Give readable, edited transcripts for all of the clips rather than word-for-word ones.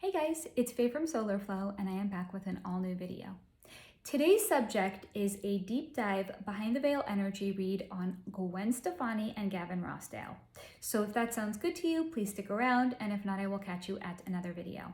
Hey guys, it's Faye from Solar Flow and I am back with an all new video. Today's subject is a deep dive behind the veil energy read on Gwen Stefani and Gavin Rossdale. So if that sounds good to you, please stick around, and if not, I will catch you at another video.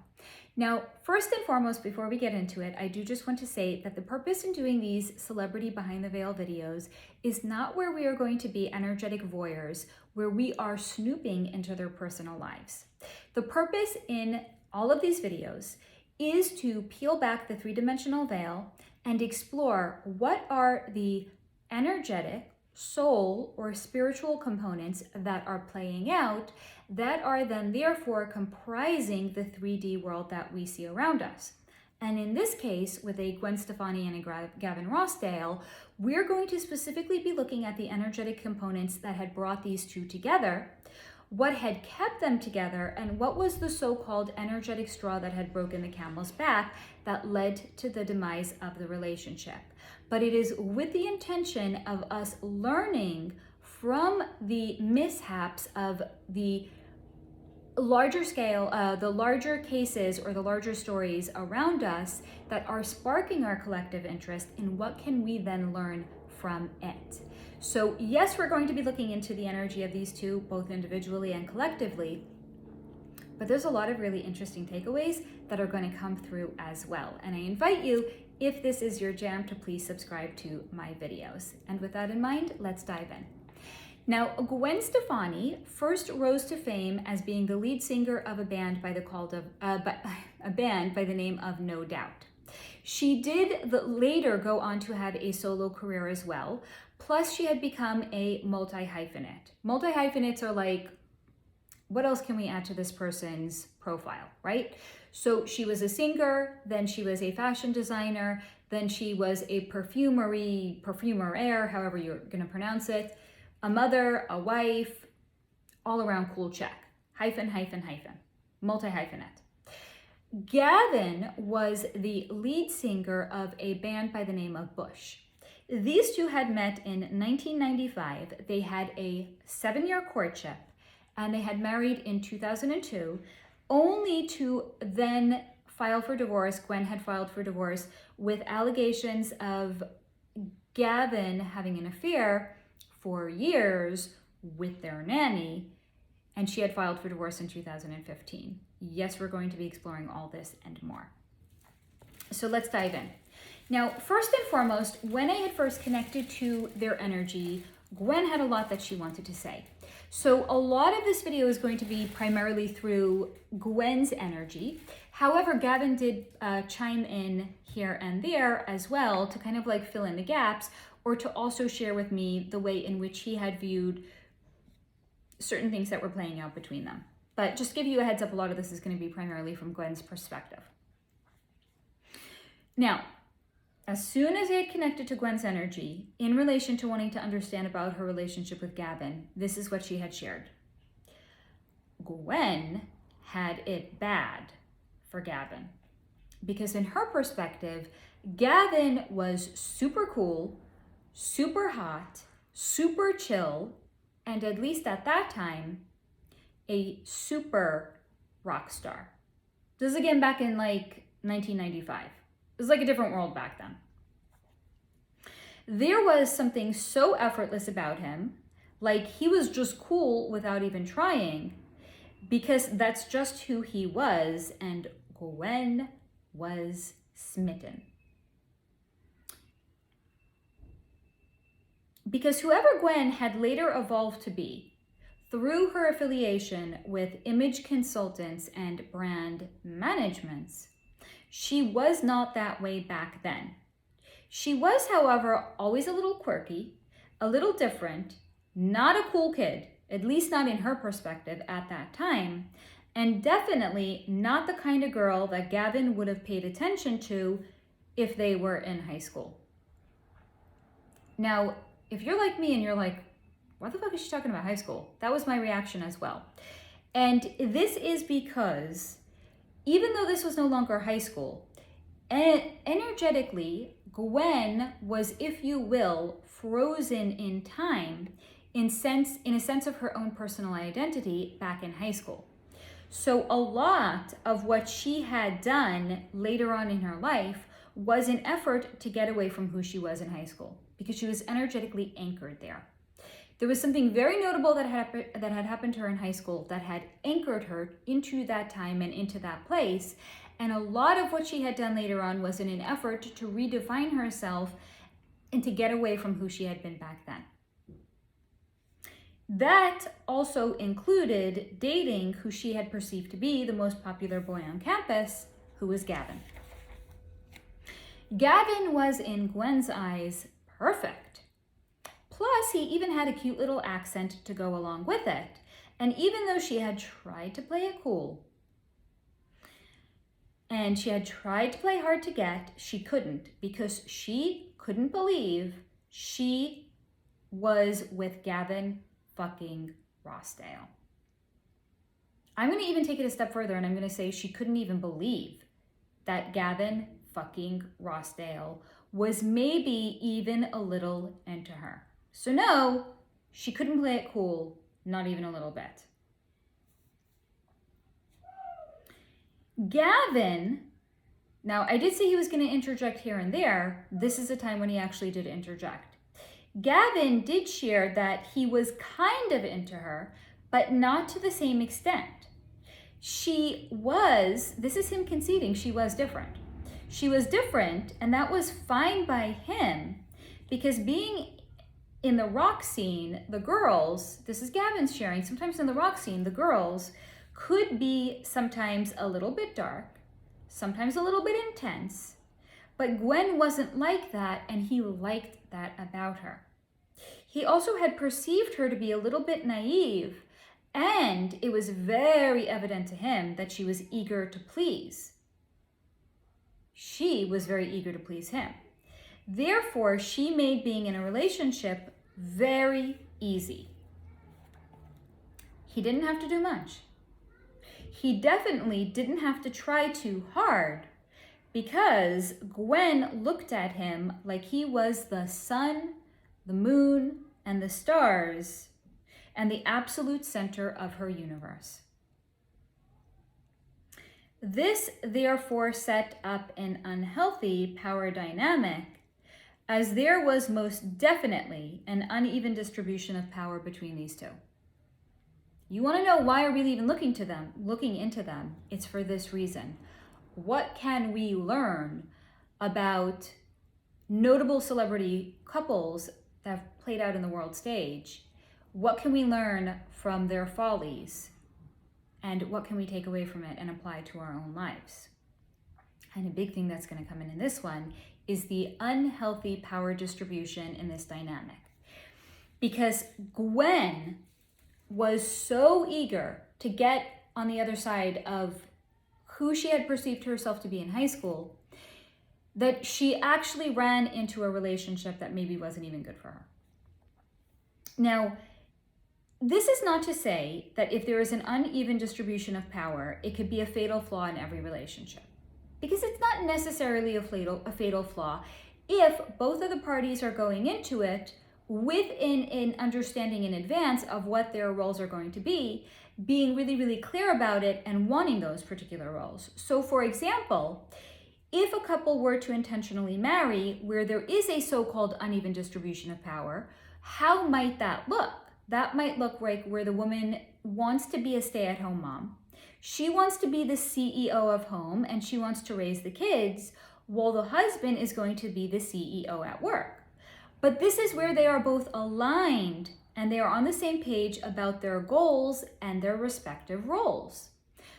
Now, first and foremost, before we get into it, I do just want to say that the purpose in doing these celebrity behind the veil videos is not where we are going to be energetic voyeurs, where we are snooping into their personal lives. The purpose in all of these videos is to peel back the three-dimensional veil and explore what are the energetic, soul, or spiritual components that are playing out that are then therefore comprising the 3D world that we see around us. And in this case, with a Gwen Stefani and a Gavin Rossdale, we're going to specifically be looking at the energetic components that had brought these two together, what had kept them together, and what was the so-called energetic straw that had broken the camel's back that led to the demise of the relationship. But it is with the intention of us learning from the mishaps of the larger scale, the larger cases or the larger stories around us that are sparking our collective interest in what can we then learn from it. So yes, we're going to be looking into the energy of these two, both individually and collectively, but there's a lot of really interesting takeaways that are going to come through as well. And I invite you, if this is your jam, to please subscribe to my videos. And with that in mind, let's dive in. Now, Gwen Stefani first rose to fame as being the lead singer of a band by the name of No Doubt. She did later go on to have a solo career as well. Plus, she had become a multi-hyphenate. Multi-hyphenates are like, what else can we add to this person's profile, right? So she was a singer, then she was a fashion designer, then she was a perfumer, however you're gonna pronounce it, a mother, a wife, all around cool check. Hyphen, multi-hyphenate. Gavin was the lead singer of a band by the name of Bush. These two had met in 1995. They had a 7-year courtship, and they had married in 2002, only to then file for divorce. Gwen had filed for divorce with allegations of Gavin having an affair for years with their nanny, and she had filed for divorce in 2015. Yes, we're going to be exploring all this and more. So let's dive in. Now, first and foremost, when I had first connected to their energy, Gwen had a lot that she wanted to say. So a lot of this video is going to be primarily through Gwen's energy. However, Gavin did chime in here and there as well to kind of like fill in the gaps, or to also share with me the way in which he had viewed certain things that were playing out between them. But just to give you a heads up, a lot of this is going to be primarily from Gwen's perspective. Now, as soon as I had connected to Gwen's energy in relation to wanting to understand about her relationship with Gavin, this is what she had shared. Gwen had it bad for Gavin because in her perspective, Gavin was super cool, super hot, super chill, and at least at that time, a super rock star. This is again back in like 1995. It was like a different world back then. There was something so effortless about him, like he was just cool without even trying, because that's just who he was, and Gwen was smitten. Because whoever Gwen had later evolved to be, through her affiliation with image consultants and brand managements, she was not that way back then. She was, however, always a little quirky, a little different, not a cool kid, at least not in her perspective at that time, and definitely not the kind of girl that Gavin would have paid attention to if they were in high school. Now, if you're like me and you're like, what the fuck is she talking about high school? That was my reaction as well. And this is because even though this was no longer high school, energetically, Gwen was, if you will, frozen in time in a sense of her own personal identity back in high school. So a lot of what she had done later on in her life was an effort to get away from who she was in high school, because she was energetically anchored there. There was something very notable that had happened to her in high school that had anchored her into that time and into that place. And a lot of what she had done later on was in an effort to redefine herself and to get away from who she had been back then. That also included dating who she had perceived to be the most popular boy on campus, who was Gavin. Gavin was, in Gwen's eyes, perfect. Plus, he even had a cute little accent to go along with it. And even though she had tried to play it cool, and she had tried to play hard to get, she couldn't, because she couldn't believe she was with Gavin fucking Rossdale. I'm going to even take it a step further, and I'm going to say she couldn't even believe that Gavin fucking Rossdale was maybe even a little into her. So no, she couldn't play it cool, not even a little bit. Gavin, now I did say he was going to interject here and there. This is a time when he actually did interject. Gavin did share that he was kind of into her, but not to the same extent. She was, this is him conceding, she was different. She was different, and that was fine by him, because being in the rock scene, the girls, this is Gavin's sharing, sometimes in the rock scene, the girls could be sometimes a little bit dark, sometimes a little bit intense, but Gwen wasn't like that, and he liked that about her. He also had perceived her to be a little bit naive, and it was very evident to him that she was eager to please. She was very eager to please him. Therefore, she made being in a relationship very easy. He didn't have to do much. He definitely didn't have to try too hard, because Gwen looked at him like he was the sun, the moon, and the stars, and the absolute center of her universe. This therefore set up an unhealthy power dynamic, as there was most definitely an uneven distribution of power between these two. You want to know why are we even looking into them? It's for this reason. What can we learn about notable celebrity couples that have played out in the world stage? What can we learn from their follies? And what can we take away from it and apply to our own lives? And a big thing that's going to come in this one is the unhealthy power distribution in this dynamic. Because Gwen was so eager to get on the other side of who she had perceived herself to be in high school, that she actually ran into a relationship that maybe wasn't even good for her. Now, this is not to say that if there is an uneven distribution of power, it could be a fatal flaw in every relationship. Because it's not necessarily a fatal flaw if both of the parties are going into it with an understanding in advance of what their roles are going to be, being really, really clear about it and wanting those particular roles. So for example, if a couple were to intentionally marry where there is a so-called uneven distribution of power, how might that look? That might look like where the woman wants to be a stay-at-home mom. She wants to be the CEO of home and she wants to raise the kids, while the husband is going to be the CEO at work. But this is where they are both aligned and they are on the same page about their goals and their respective roles.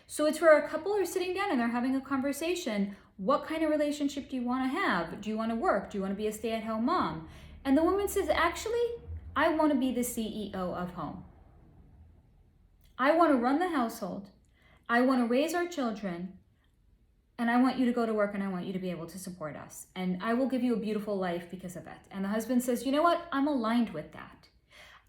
So it's where a couple are sitting down and they're having a conversation. What kind of relationship do you want to have? Do you want to work? Do you want to be a stay-at-home mom? And the woman says, actually, I want to be the CEO of home. I want to run the household. I want to raise our children. And I want you to go to work and I want you to be able to support us. And I will give you a beautiful life because of it. And the husband says, you know what? I'm aligned with that.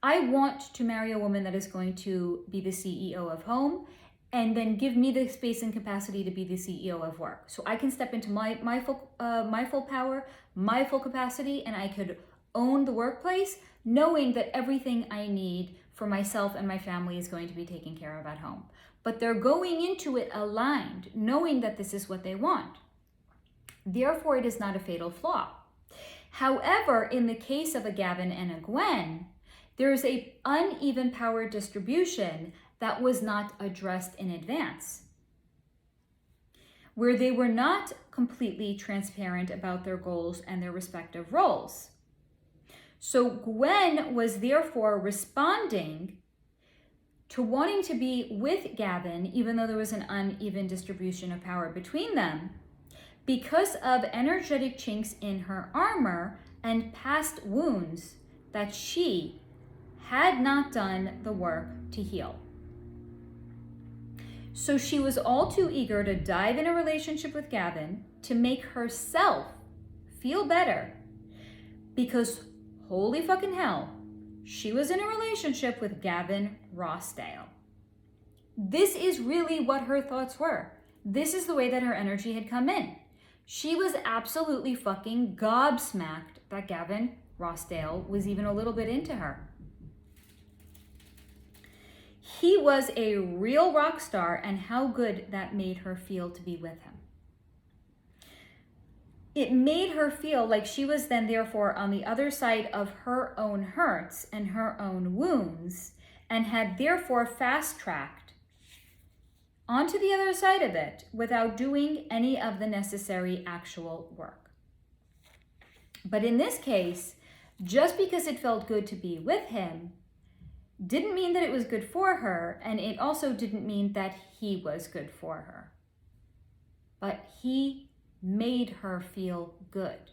I want to marry a woman that is going to be the CEO of home and then give me the space and capacity to be the CEO of work. So I can step into my full power, my full capacity, and I could own the workplace, knowing that everything I need for myself and my family is going to be taken care of at home. but they're going into it aligned, knowing that this is what they want. Therefore, it is not a fatal flaw. However, in the case of a Gavin and a Gwen, there is an uneven power distribution that was not addressed in advance, where they were not completely transparent about their goals and their respective roles. So Gwen was therefore responding to wanting to be with Gavin, even though there was an uneven distribution of power between them, because of energetic chinks in her armor and past wounds that she had not done the work to heal. So she was all too eager to dive in a relationship with Gavin to make herself feel better, because holy fucking hell, she was in a relationship with Gavin Rossdale. This is really what her thoughts were. This is the way that her energy had come in. She was absolutely fucking gobsmacked that Gavin Rossdale was even a little bit into her. He was a real rock star, and how good that made her feel to be with him. It made her feel like she was then therefore on the other side of her own hurts and her own wounds, and had therefore fast-tracked onto the other side of it without doing any of the necessary actual work. But in this case, just because it felt good to be with him didn't mean that it was good for her, and it also didn't mean that he was good for her. But he made her feel good.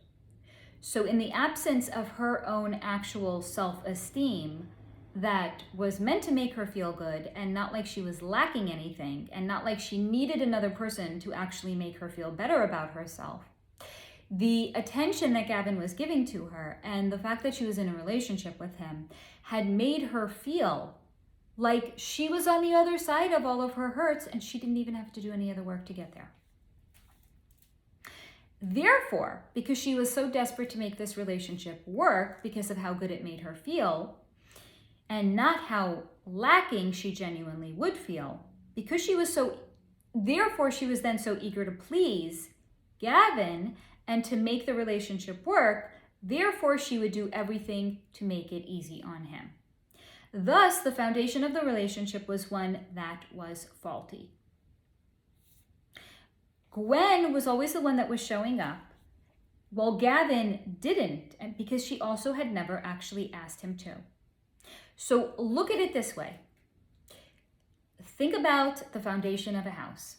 So in the absence of her own actual self-esteem that was meant to make her feel good, and not like she was lacking anything, and not like she needed another person to actually make her feel better about herself, the attention that Gavin was giving to her and the fact that she was in a relationship with him had made her feel like she was on the other side of all of her hurts, and she didn't even have to do any other work to get there. Therefore, because she was so desperate to make this relationship work because of how good it made her feel, and not how lacking she genuinely would feel, because she was therefore she was then so eager to please Gavin and to make the relationship work, therefore she would do everything to make it easy on him. Thus, the foundation of the relationship was one that was faulty. Gwen was always the one that was showing up, while Gavin didn't, and because she also had never actually asked him to. So look at it this way. Think about the foundation of a house.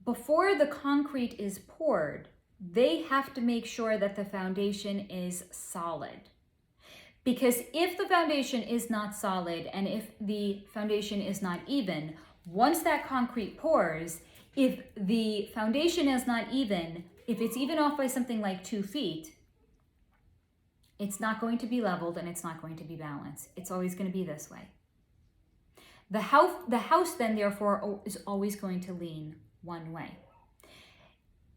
Before the concrete is poured, they have to make sure that the foundation is solid. Because if the foundation is not solid, and if the foundation is not even, once that concrete pours, if the foundation is not even, if it's even off by something like 2 feet, it's not going to be leveled and it's not going to be balanced. It's always going to be this way. The house then therefore is always going to lean one way.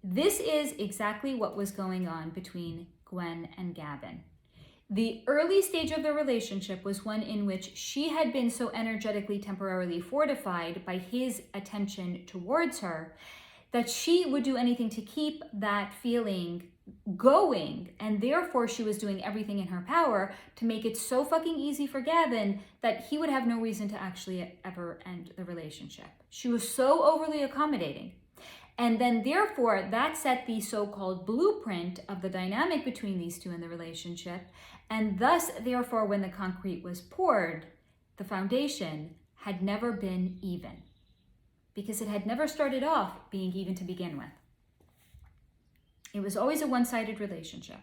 This is exactly what was going on between Gwen and Gavin. The early stage of the relationship was one in which she had been so energetically temporarily fortified by his attention towards her that she would do anything to keep that feeling going, and therefore she was doing everything in her power to make it so fucking easy for Gavin that he would have no reason to actually ever end the relationship. She was so overly accommodating. And then therefore that set the so-called blueprint of the dynamic between these two in the relationship. And thus, therefore, when the concrete was poured, the foundation had never been even, because it had never started off being even to begin with. It was always a one-sided relationship.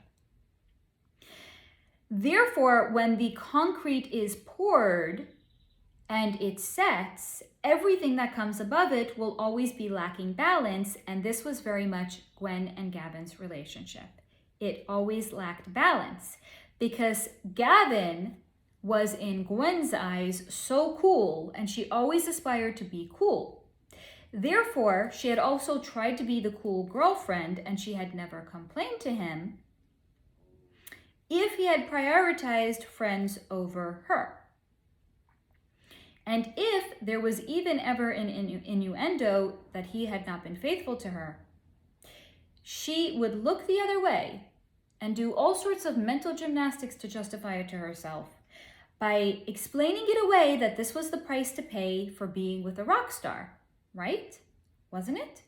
Therefore, when the concrete is poured and it sets, everything that comes above it will always be lacking balance, and this was very much Gwen and Gavin's relationship. It always lacked balance because Gavin was, in Gwen's eyes, so cool, and she always aspired to be cool. Therefore, she had also tried to be the cool girlfriend, and she had never complained to him if he had prioritized friends over her. And if there was even ever an innuendo that he had not been faithful to her, she would look the other way and do all sorts of mental gymnastics to justify it to herself by explaining it away that this was the price to pay for being with a rock star, right? Wasn't it?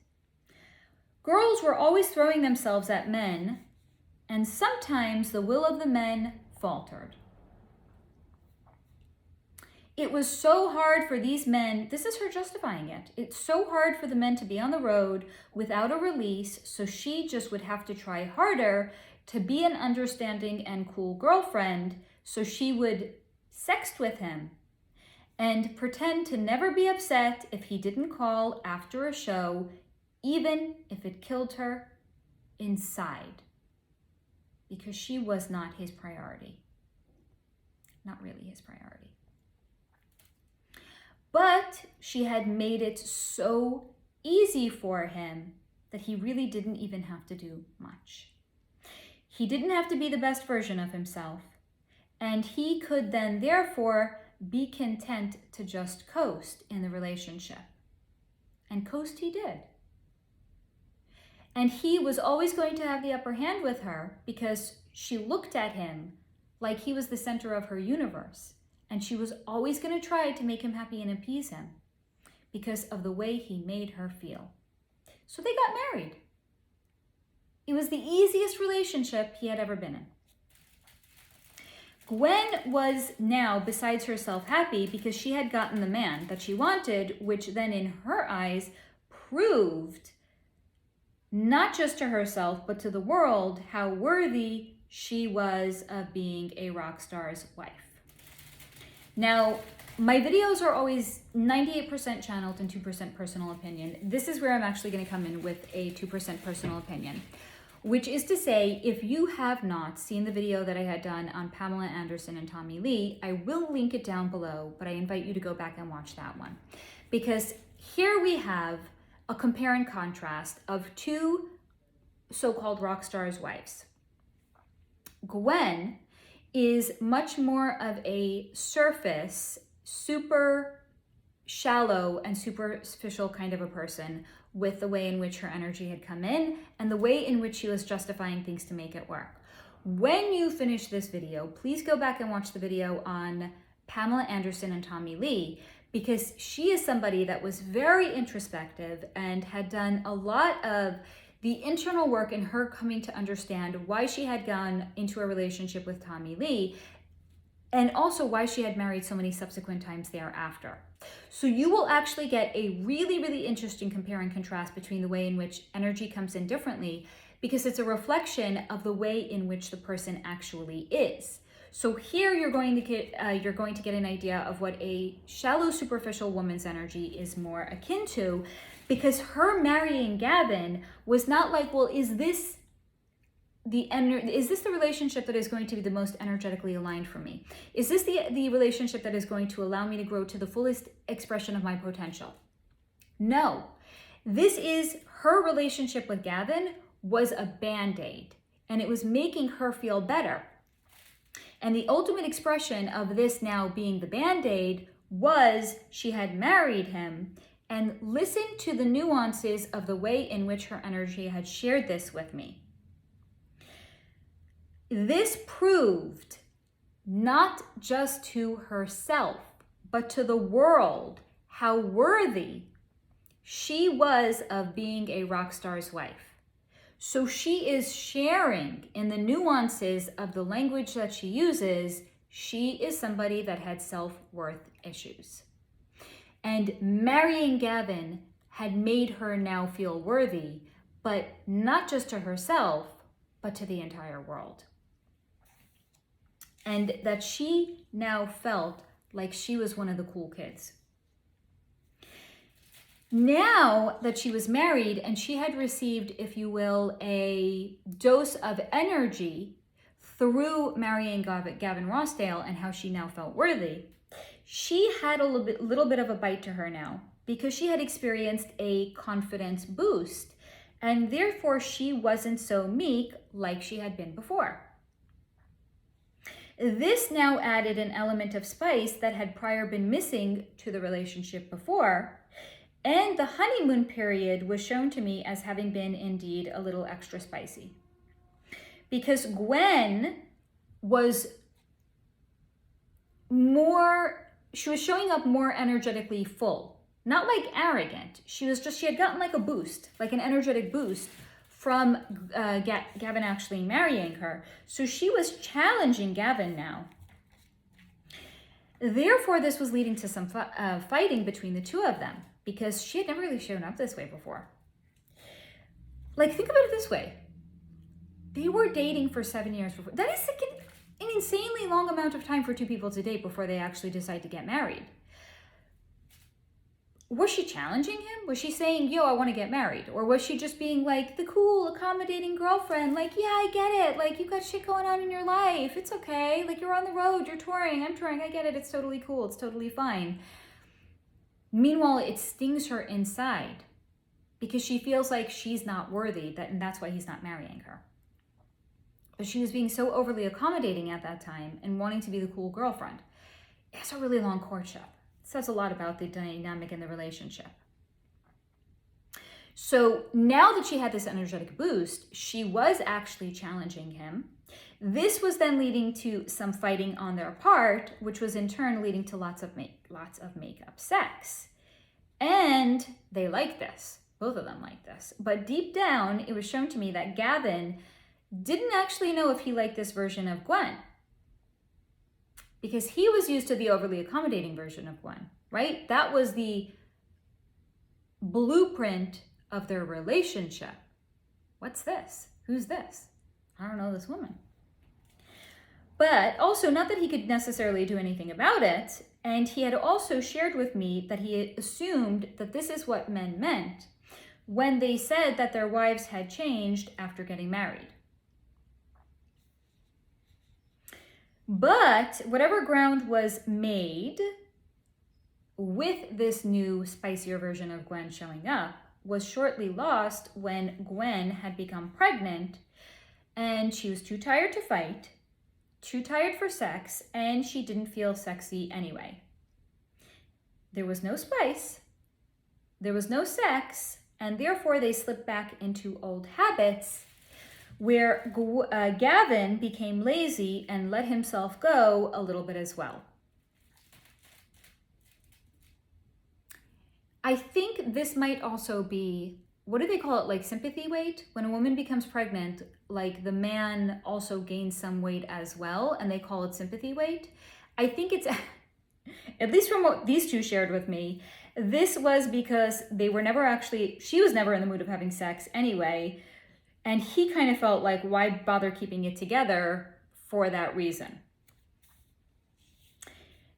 Girls were always throwing themselves at men, and sometimes the will of the men faltered. It was so hard for these men, this is her justifying it. It's so hard for the men to be on the road without a release, so she just would have to try harder to be an understanding and cool girlfriend, so she would sext with him and pretend to never be upset if he didn't call after a show, even if it killed her inside, because she was not his priority. Not really his priority. But she had made it so easy for him that he really didn't even have to do much. He didn't have to be the best version of himself, and he could then therefore be content to just coast in the relationship. And coast he did. And he was always going to have the upper hand with her because she looked at him like he was the center of her universe. And she was always going to try to make him happy and appease him because of the way he made her feel. So they got married. It was the easiest relationship he had ever been in. Gwen was now, besides herself, happy because she had gotten the man that she wanted, which then in her eyes proved not just to herself, but to the world how worthy she was of being a rock star's wife. Now, my videos are always 98% channeled and 2% personal opinion. This is where I'm actually going to come in with a 2% personal opinion, which is to say, if you have not seen the video that I had done on Pamela Anderson and Tommy Lee, I will link it down below, but I invite you to go back and watch that one. Because here we have a compare and contrast of two so-called rock stars' wives. Gwen is much more of a surface, super shallow and superficial kind of a person with the way in which her energy had come in and the way in which she was justifying things to make it work. When you finish this video, please go back and watch the video on Pamela Anderson and Tommy Lee, because she is somebody that was very introspective and had done a lot of the internal work in her coming to understand why she had gone into a relationship with Tommy Lee, and also why she had married so many subsequent times thereafter. So you will actually get a really, really interesting compare and contrast between the way in which energy comes in differently, because it's a reflection of the way in which the person actually is. So here you're going to get an idea of what a shallow, superficial woman's energy is more akin to, because her marrying Gavin was not like, well, is this the relationship that is going to be the most energetically aligned for me? Is this the relationship that is going to allow me to grow to the fullest expression of my potential? No. This is her relationship with Gavin was a band-aid, and it was making her feel better. And the ultimate expression of this now being the band-aid was she had married him. And listen to the nuances of the way in which her energy had shared this with me. This proved not just to herself, but to the world how worthy she was of being a rock star's wife. So she is sharing in the nuances of the language that she uses. She is somebody that had self-worth issues. And marrying Gavin had made her now feel worthy, but not just to herself, but to the entire world. And that she now felt like she was one of the cool kids. Now that she was married and she had received, if you will, a dose of energy through marrying Gavin Rossdale and how she now felt worthy, she had a little bit of a bite to her now, because she had experienced a confidence boost, and therefore she wasn't so meek like she had been before. This now added an element of spice that had prior been missing to the relationship before, and the honeymoon period was shown to me as having been indeed a little extra spicy. Because Gwen was she was showing up more energetically full, not like arrogant. She had gotten like a boost, like an energetic boost from Gavin actually marrying her. So she was challenging Gavin now. Therefore, this was leading to some fighting between the two of them, because she had never really shown up this way before. Like, think about it this way. They were dating for 7 years before. That is like an insanely long amount of time for two people to date before they actually decide to get married. Was she challenging him? Was she saying, yo, I want to get married? Or was she just being like the cool, accommodating girlfriend? Like, yeah, I get it. Like, you got shit going on in your life. It's okay. Like, you're on the road. You're touring. I'm touring. I get it. It's totally cool. It's totally fine. Meanwhile, it stings her inside because she feels like she's not worthy, and that's why he's not marrying her. But she was being so overly accommodating at that time and wanting to be the cool girlfriend. It's a really long courtship. It says a lot about the dynamic in the relationship. So now that she had this energetic boost, she was actually challenging him. This was then leading to some fighting on their part, which was in turn leading to lots of makeup sex. And they liked this. Both of them liked this. But deep down, it was shown to me that Gavin didn't actually know if he liked this version of Gwen, because he was used to the overly accommodating version of Gwen, right? That was the blueprint of their relationship. What's this? Who's this? I don't know this woman. But also, not that he could necessarily do anything about it, and he had also shared with me that he had assumed that this is what men meant when they said that their wives had changed after getting married. But whatever ground was made with this new spicier version of Gwen showing up was shortly lost when Gwen had become pregnant and she was too tired to fight, too tired for sex, and she didn't feel sexy anyway. There was no spice, there was no sex, and therefore they slipped back into old habits where Gavin became lazy and let himself go a little bit as well. I think this might also be, what do they call it, like sympathy weight? When a woman becomes pregnant, like the man also gains some weight as well, and they call it sympathy weight. I think it's, at least from what these two shared with me, this was because she was never in the mood of having sex anyway, and he kind of felt like, why bother keeping it together for that reason?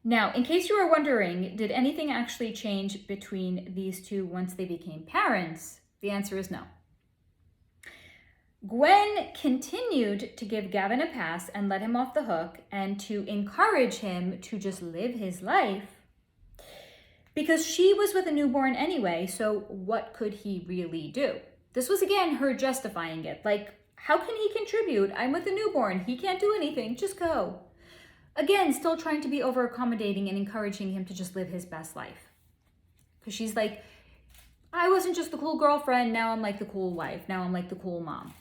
Now, in case you were wondering, did anything actually change between these two once they became parents? The answer is no. Gwen continued to give Gavin a pass and let him off the hook and to encourage him to just live his life because she was with a newborn anyway, so what could he really do? This was, again, her justifying it. Like, how can he contribute? I'm with a newborn. He can't do anything. Just go. Again, still trying to be over-accommodating and encouraging him to just live his best life. Because she's like, I wasn't just the cool girlfriend. Now I'm like the cool wife. Now I'm like the cool mom.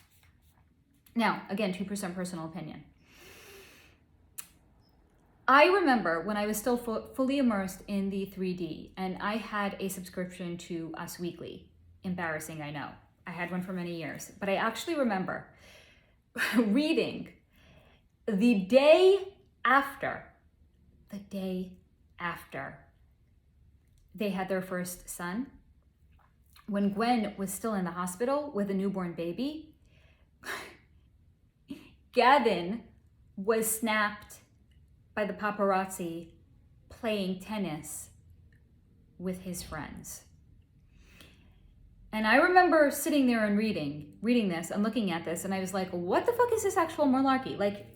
Now, again, 2% personal opinion. I remember when I was still fully immersed in the 3D, and I had a subscription to Us Weekly. Embarrassing, I know. I had one for many years, but I actually remember reading the day after they had their first son, when Gwen was still in the hospital with a newborn baby, Gavin was snapped by the paparazzi playing tennis with his friends. And I remember sitting there and reading this and looking at this, and I was like, what the fuck is this actual malarkey? Like,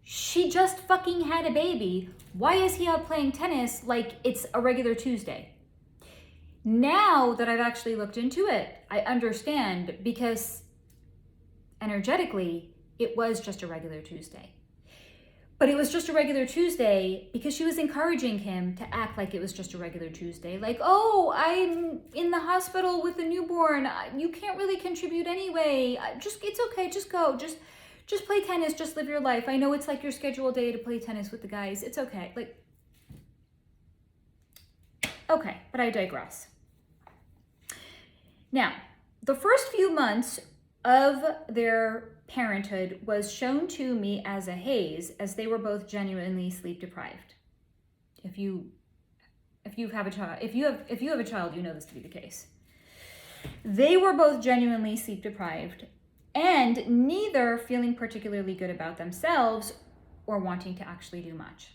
she just fucking had a baby. Why is he out playing tennis like it's a regular Tuesday? Now that I've actually looked into it, I understand, because energetically, it was just a regular Tuesday. But it was just a regular Tuesday because she was encouraging him to act like it was just a regular Tuesday. Like, oh, I'm in the hospital with a newborn. You can't really contribute anyway. It's okay. Just go. Just play tennis. Just live your life. I know it's like your scheduled day to play tennis with the guys. It's okay. Like, okay, but I digress. Now, the first few months of their parenthood was shown to me as a haze, as they were both genuinely sleep deprived. If you have a child, you know this to be the case. They were both genuinely sleep deprived, and neither feeling particularly good about themselves or wanting to actually do much.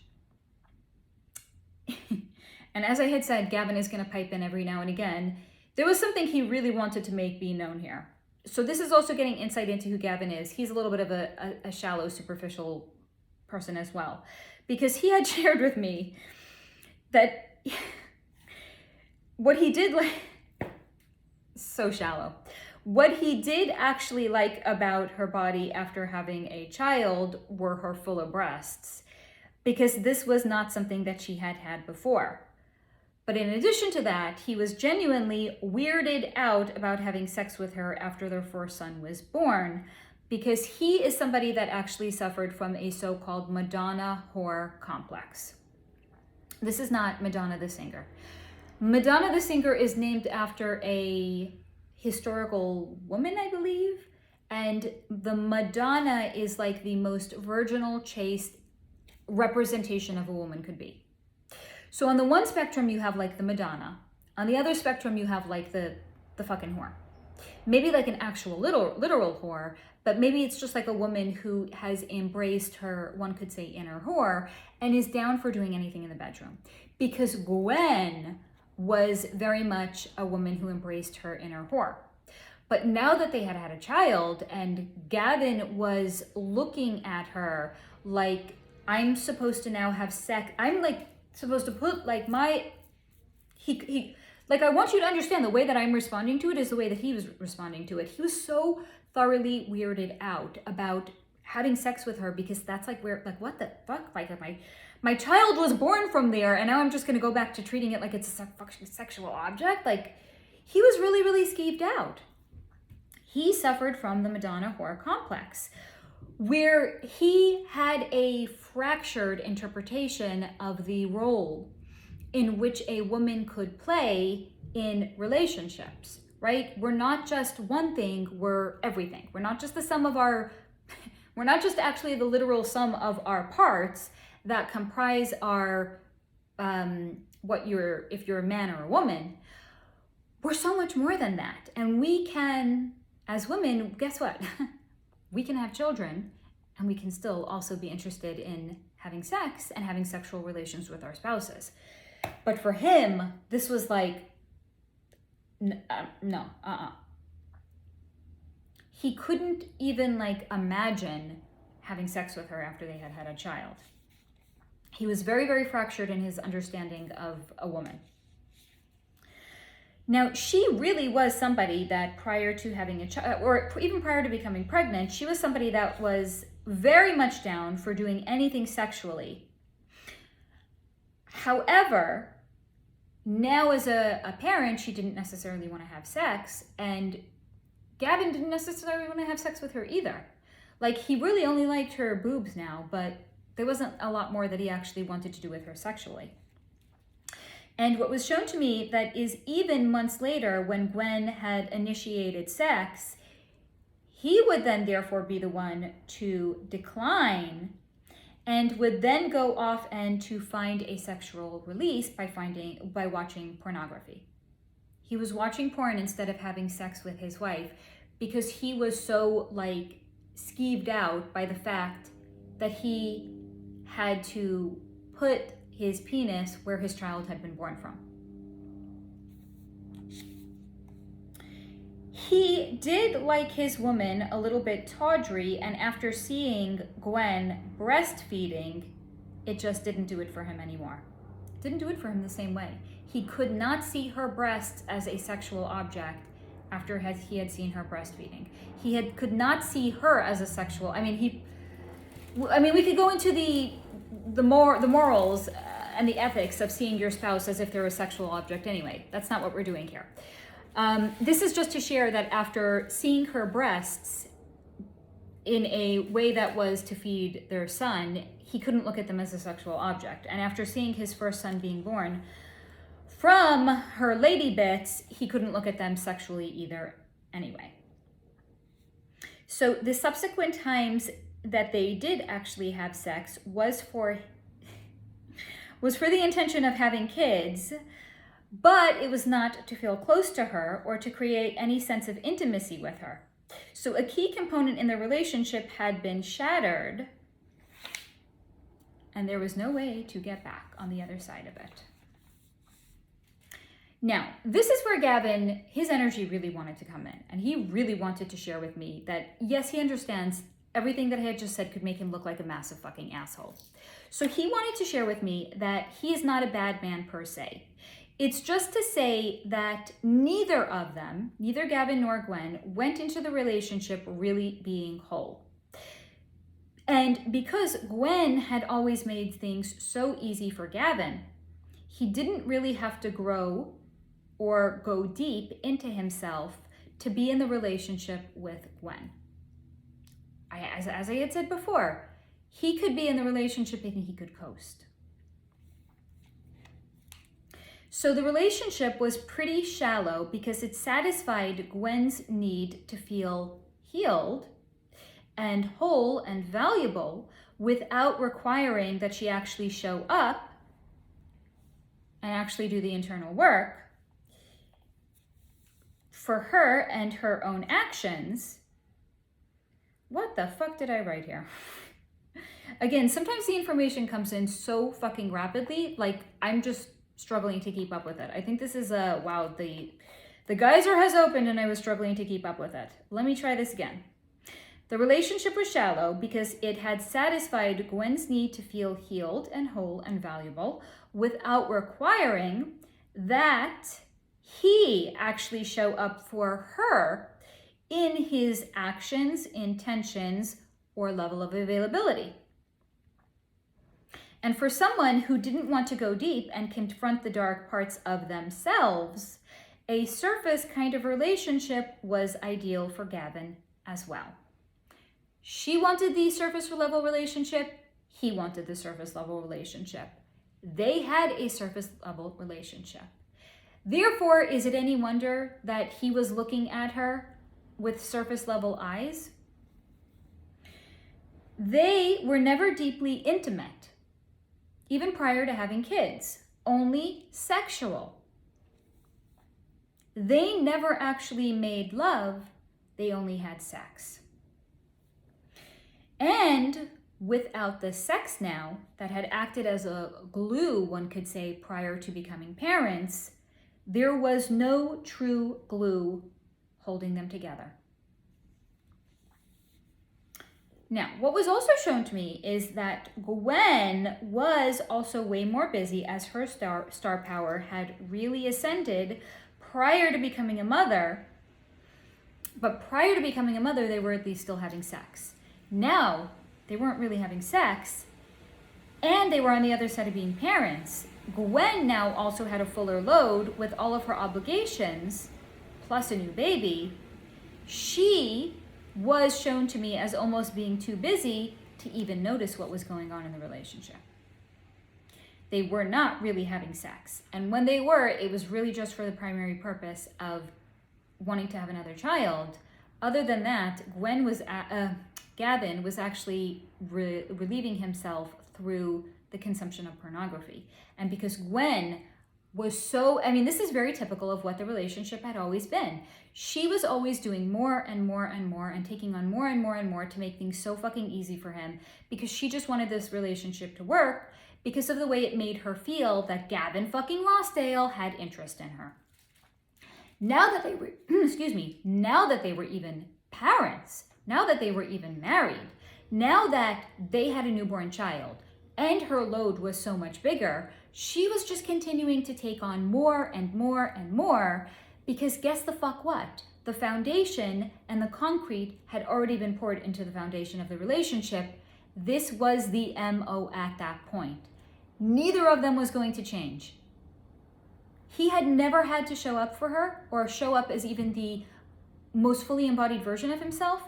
And as I had said, Gavin is going to pipe in every now and again. There was something he really wanted to make be known here. So this is also getting insight into who Gavin is. He's a little bit of a shallow, superficial person as well. Because he had shared with me that what he did like, so shallow. What he did actually like about her body after having a child were her fuller breasts. Because this was not something that she had had before. But in addition to that, he was genuinely weirded out about having sex with her after their first son was born, because he is somebody that actually suffered from a so-called Madonna whore complex. This is not Madonna the singer. Madonna the singer is named after a historical woman, I believe, and the Madonna is like the most virginal, chaste representation of a woman could be. So on the one spectrum, you have like the Madonna. On the other spectrum, you have like the fucking whore. Maybe like an actual literal whore, but maybe it's just like a woman who has embraced her, one could say, inner whore, and is down for doing anything in the bedroom. Because Gwen was very much a woman who embraced her inner whore. But now that they had had a child, and Gavin was looking at her like, I'm supposed to now have sex, I'm like, supposed to put like my, like, I want you to understand the way that I'm responding to it is the way that he was responding to it. He was so thoroughly weirded out about having sex with her, because that's like where, like, what the fuck? Like, my child was born from there, and now I'm just gonna go back to treating it like it's a sexual object. Like, he was really, really skeeved out. He suffered from the Madonna whore complex, where he had a fractured interpretation of the role in which a woman could play in relationships, right? We're not just one thing, we're everything. We're not just the sum of our, we're not just actually the literal sum of our parts that comprise our, if you're a man or a woman. We're so much more than that. And we can, as women, guess what? We can have children, and we can still also be interested in having sex and having sexual relations with our spouses. But for him, this was like, no. He couldn't even like imagine having sex with her after they had had a child. He was very, very fractured in his understanding of a woman. Now, she really was somebody that prior to having a child, or even prior to becoming pregnant, she was somebody that was very much down for doing anything sexually. However, now as a parent, she didn't necessarily want to have sex, and Gavin didn't necessarily want to have sex with her either. Like, he really only liked her boobs now, but there wasn't a lot more that he actually wanted to do with her sexually. And what was shown to me that is even months later, when Gwen had initiated sex, he would then therefore be the one to decline, and would then go off and to find a sexual release by watching pornography. He was watching porn instead of having sex with his wife, because he was so like skeeved out by the fact that he had to put his penis where his child had been born from. He did like his woman a little bit tawdry, and after seeing Gwen breastfeeding, it just didn't do it for him anymore. It didn't do it for him the same way. He could not see her breasts as a sexual object after he had seen her breastfeeding. Could not see her as a sexual. We could go into the morals and the ethics of seeing your spouse as if they're a sexual object. Anyway, that's not what we're doing here. This is just to share that after seeing her breasts in a way that was to feed their son, he couldn't look at them as a sexual object. And after seeing his first son being born from her lady bits, he couldn't look at them sexually either anyway. So the subsequent times that they did actually have sex was for the intention of having kids, but it was not to feel close to her or to create any sense of intimacy with her. So a key component in the relationship had been shattered, and there was no way to get back on the other side of it. Now, this is where Gavin, his energy really wanted to come in, and he really wanted to share with me that, yes, he understands everything that I had just said could make him look like a massive fucking asshole. So he wanted to share with me that he is not a bad man per se. It's just to say that neither of them, neither Gavin nor Gwen, went into the relationship really being whole. And because Gwen had always made things so easy for Gavin, he didn't really have to grow or go deep into himself to be in the relationship with Gwen. As I had said before, he could be in the relationship and he could coast. So the relationship was pretty shallow because it satisfied Gwen's need to feel healed and whole and valuable without requiring that she actually show up and actually do the internal work. For her and her own actions. What the fuck did I write here? Again, sometimes the information comes in so fucking rapidly, like I'm just struggling to keep up with it. I think this is wow, the geyser has opened and I was struggling to keep up with it. Let me try this again. The relationship was shallow because it had satisfied Gwen's need to feel healed and whole and valuable without requiring that he actually show up for her in his actions, intentions, or level of availability. And for someone who didn't want to go deep and confront the dark parts of themselves, a surface kind of relationship was ideal for Gavin as well. She wanted the surface level relationship. He wanted the surface level relationship. They had a surface level relationship. Therefore, is it any wonder that he was looking at her with surface level eyes? They were never deeply intimate, even prior to having kids, only sexual. They never actually made love, they only had sex. And without the sex now that had acted as a glue, one could say, prior to becoming parents, there was no true glue holding them together. Now, what was also shown to me is that Gwen was also way more busy as her star power had really ascended prior to becoming a mother. But prior to becoming a mother, they were at least still having sex. Now, they weren't really having sex, and they were on the other side of being parents. Gwen now also had a fuller load with all of her obligations, plus a new baby. She was shown to me as almost being too busy to even notice what was going on in the relationship. They were not really having sex. And when they were, it was really just for the primary purpose of wanting to have another child. Other than that, Gavin was actually relieving himself through the consumption of pornography. And because Gwen was so, this is very typical of what the relationship had always been. She was always doing more and more and more and taking on more and more and more to make things so fucking easy for him because she just wanted this relationship to work because of the way it made her feel that Gavin fucking Rossdale had interest in her. Now that they were, now that they were even parents, now that they were even married, now that they had a newborn child, and her load was so much bigger, she was just continuing to take on more and more and more because guess the fuck what? the foundation and the concrete had already been poured into the foundation of the relationship. This was the MO at that point. Neither of them was going to change. He had never had to show up for her or show up as even the most fully embodied version of himself.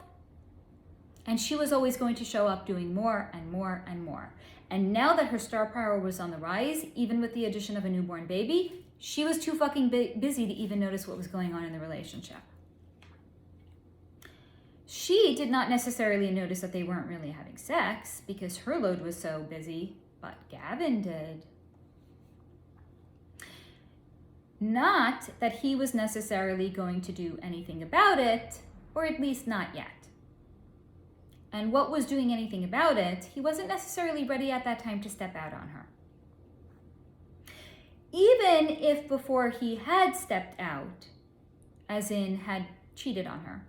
And she was always going to show up doing more and more and more. And now that her star power was on the rise, even with the addition of a newborn baby, she was too fucking busy to even notice what was going on in the relationship. She did not necessarily notice that they weren't really having sex because her load was so busy, but Gavin did. Not that he was necessarily going to do anything about it, or at least not yet. And what was doing anything about it, he wasn't necessarily ready at that time to step out on her. Even if before he had stepped out, as in had cheated on her.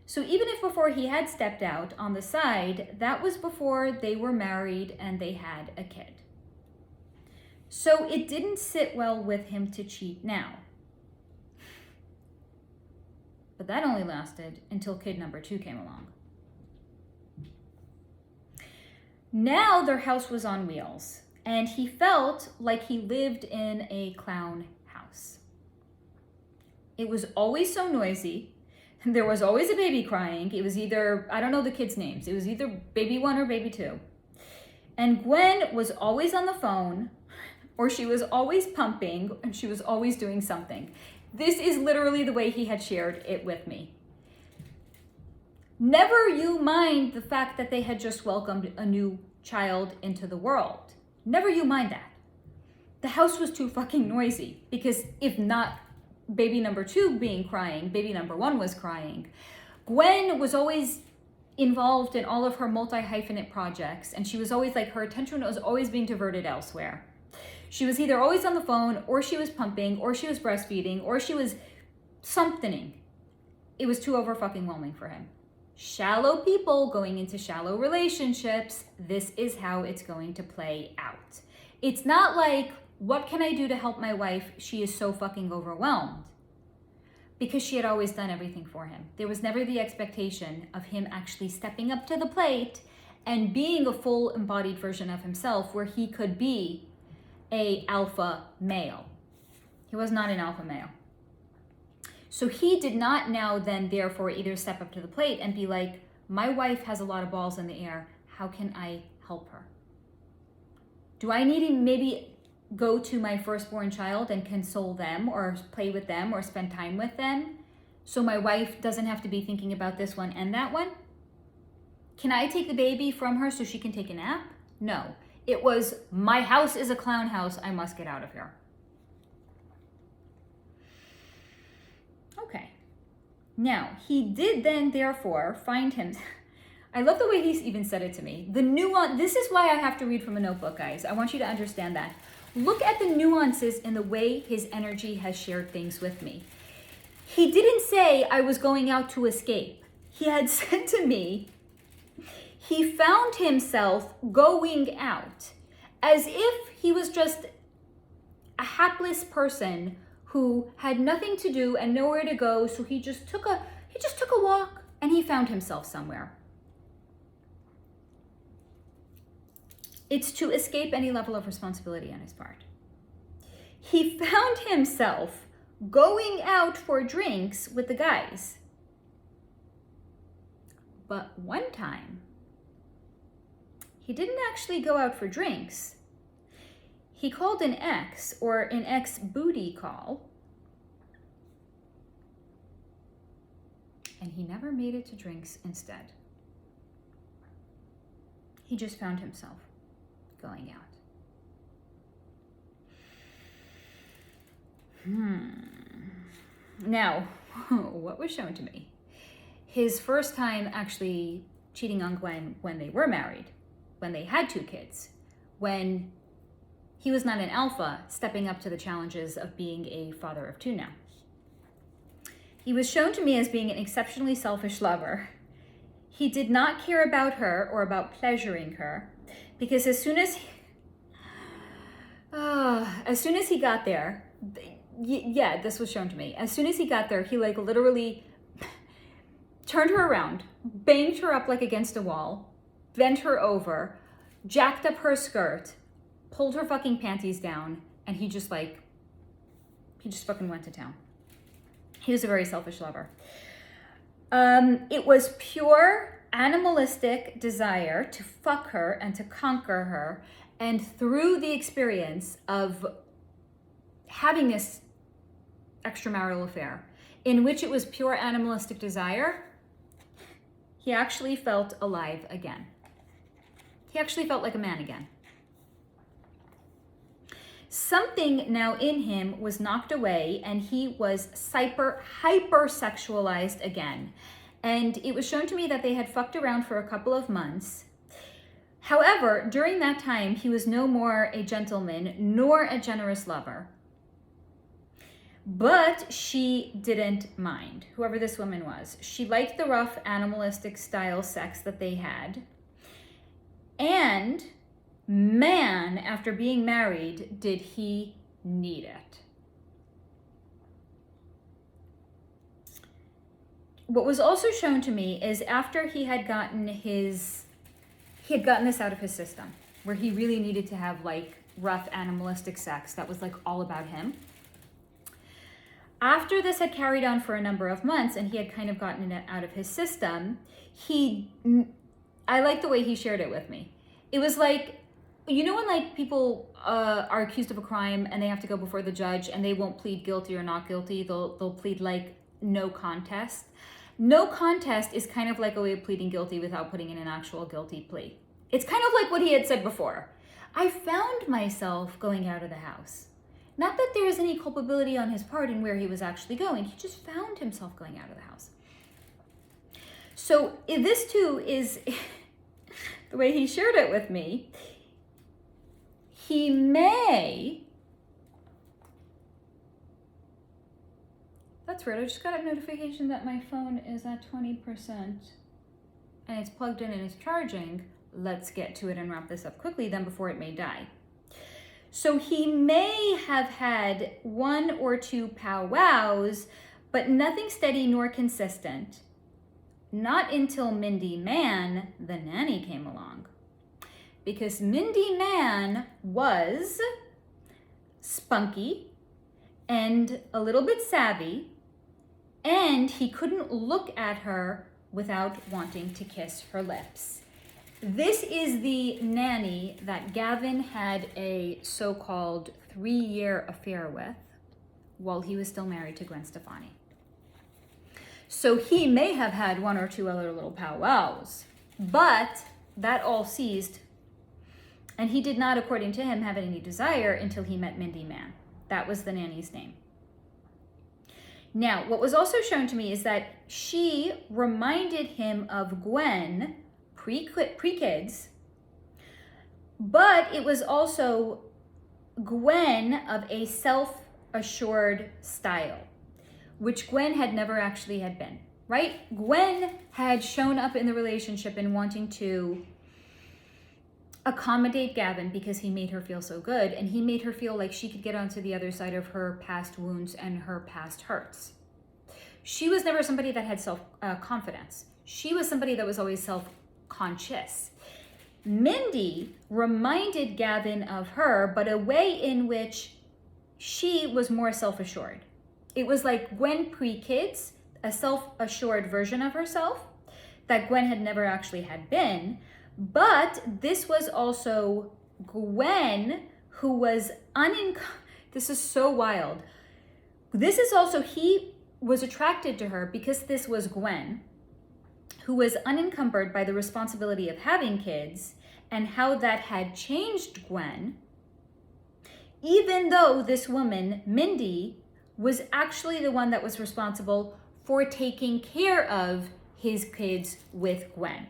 So even if before he had stepped out on the side, that was before they were married and they had a kid. So it didn't sit well with him to cheat now. But that only lasted until kid number 2 came along. Now their house was on wheels, and he felt like he lived in a clown house. It was always so noisy. There was always a baby crying. It was either, I don't know the kids' names. It was either baby 1 or baby 2. And Gwen was always on the phone, or she was always pumping, and she was always doing something. This is literally the way he had shared it with me. Never you mind the fact that they had just welcomed a new child into the world. Never you mind that. The house was too fucking noisy, because if not baby number 2 being crying, baby number 1 was crying. Gwen was always involved in all of her multi-hyphenate projects, and she was always like, her attention was always being diverted elsewhere. She was either always on the phone, or she was pumping, or she was breastfeeding, or she was something. It was too over fucking whelming for him. Shallow people going into shallow relationships, this is how it's going to play out. It's not like, what can I do to help my wife? She is so fucking overwhelmed. Because she had always done everything for him. There was never the expectation of him actually stepping up to the plate and being a full embodied version of himself where he could be a alpha male. He was not an alpha male. So he did not now then therefore either step up to the plate and be like, my wife has a lot of balls in the air. How can I help her? Do I need to maybe go to my firstborn child and console them or play with them or spend time with them so my wife doesn't have to be thinking about this one and that one? Can I take the baby from her so she can take a nap? No. It was, my house is a clown house. I must get out of here. Okay. Now, he did then therefore find him. I love the way he even said it to me. The nuance, this is why I have to read from a notebook, guys. I want you to understand that. Look at the nuances in the way his energy has shared things with me. He didn't say I was going out to escape. He had said to me, he found himself going out as if he was just a hapless person who had nothing to do and nowhere to go. So he just took a walk and he found himself somewhere. It's to escape any level of responsibility on his part. He found himself going out for drinks with the guys. But one time, he didn't actually go out for drinks. He called an ex, or an ex-booty call, and he never made it to drinks instead. He just found himself going out. Now, what was shown to me? His first time actually cheating on Gwen when they were married, when they had 2 kids, when he was not an alpha stepping up to the challenges of being a father of 2 now. He was shown to me as being an exceptionally selfish lover. He did not care about her or about pleasuring her, because as soon as he got there, yeah, this was shown to me. As soon as he got there, he like literally turned her around, banged her up like against a wall, bent her over, jacked up her skirt, pulled her fucking panties down, and he just fucking went to town. He was a very selfish lover. It was pure animalistic desire to fuck her and to conquer her, and through the experience of having this extramarital affair, in which it was pure animalistic desire, he actually felt alive again. He actually felt like a man again. Something now in him was knocked away, and he was hyper-sexualized again. And it was shown to me that they had fucked around for a couple of months. However, during that time, he was no more a gentleman nor a generous lover. But she didn't mind, whoever this woman was. She liked the rough, animalistic style sex that they had. And man, after being married, did he need it. What was also shown to me is after he had gotten this out of his system, where he really needed to have like rough, animalistic sex that was like all about him. After this had carried on for a number of months and he had kind of gotten it out of his system, I like the way he shared it with me. It was like, you know when like people are accused of a crime and they have to go before the judge and they won't plead guilty or not guilty, they'll plead like no contest. No contest is kind of like a way of pleading guilty without putting in an actual guilty plea. It's kind of like what he had said before. I found myself going out of the house. Not that there was any culpability on his part in where he was actually going. He just found himself going out of the house. So this too is the way he shared it with me. He may... That's weird. I just got a notification that my phone is at 20% and it's plugged in and it's charging. Let's get to it and wrap this up quickly then before it may die. So he may have had 1 or 2 powwows, but nothing steady nor consistent. Not until Mindy Mann, the nanny, came along. Because Mindy Mann was spunky and a little bit savvy, and he couldn't look at her without wanting to kiss her lips. This is the nanny that Gavin had a so-called 3-year affair with while he was still married to Gwen Stefani. So he may have had 1 or 2 other little powwows, but that all ceased, and he did not, according to him, have any desire until he met Mindy Mann. That was the nanny's name. Now, what was also shown to me is that she reminded him of Gwen pre-kids, but it was also Gwen of a self-assured style, which Gwen had never actually had been, right? Gwen had shown up in the relationship in wanting to accommodate Gavin because he made her feel so good, and he made her feel like she could get onto the other side of her past wounds and her past hurts. She was never somebody that had self-confidence. She was somebody that was always self-conscious. Mindy reminded Gavin of her, but a way in which she was more self-assured. It was like Gwen pre-kids, a self-assured version of herself that Gwen had never actually had been. But this was also Gwen who was this is so wild. This is also, he was attracted to her because this was Gwen who was unencumbered by the responsibility of having kids and how that had changed Gwen, even though this woman, Mindy, was actually the one that was responsible for taking care of his kids with Gwen.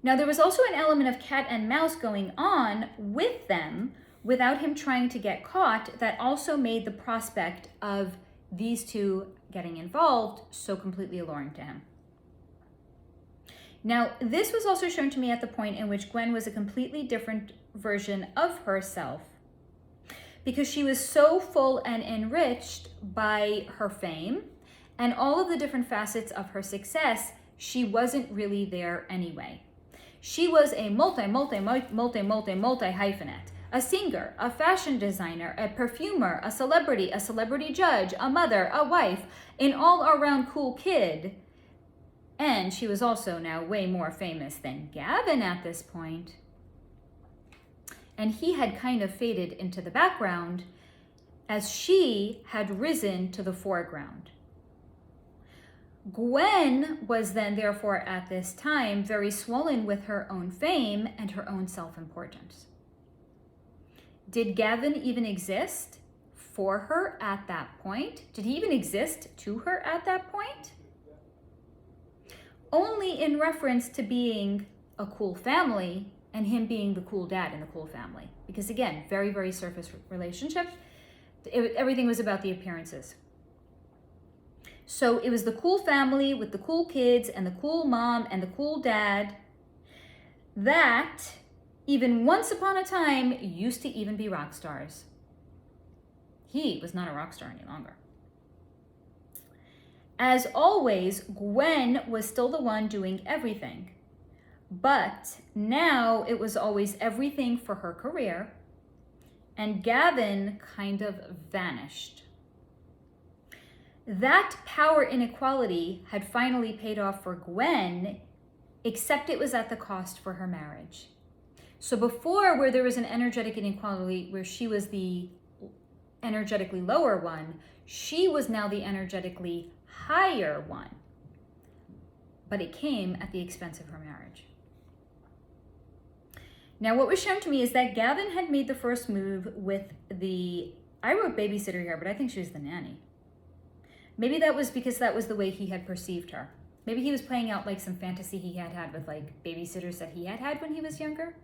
Now, there was also an element of cat and mouse going on with them without him trying to get caught that also made the prospect of these two getting involved so completely alluring to him. Now, this was also shown to me at the point in which Gwen was a completely different version of herself because she was so full and enriched by her fame and all of the different facets of her success, she wasn't really there anyway. She was a multi hyphenate, a singer, a fashion designer, a perfumer, a celebrity judge, a mother, a wife, an all-around cool kid. And she was also now way more famous than Gavin at this point. And he had kind of faded into the background as she had risen to the foreground. Gwen was then, therefore, at this time, very swollen with her own fame and her own self-importance. Did Gavin even exist for her at that point? Did he even exist to her at that point? Only in reference to being a cool family and him being the cool dad in the cool family. Because again, very, very surface relationship. Everything was about the appearances. So it was the cool family with the cool kids and the cool mom and the cool dad that even once upon a time used to even be rock stars. He was not a rock star any longer. As always, Gwen was still the one doing everything. But now it was always everything for her career, and Gavin kind of vanished. That power inequality had finally paid off for Gwen, except it was at the cost for her marriage. So before, where there was an energetic inequality where she was the energetically lower one, she was now the energetically higher one. But it came at the expense of her marriage. Now, what was shown to me is that Gavin had made the first move with I wrote babysitter here, but I think she was the nanny. Maybe that was because that was the way he had perceived her. Maybe he was playing out like some fantasy he had with like babysitters that he had when he was younger.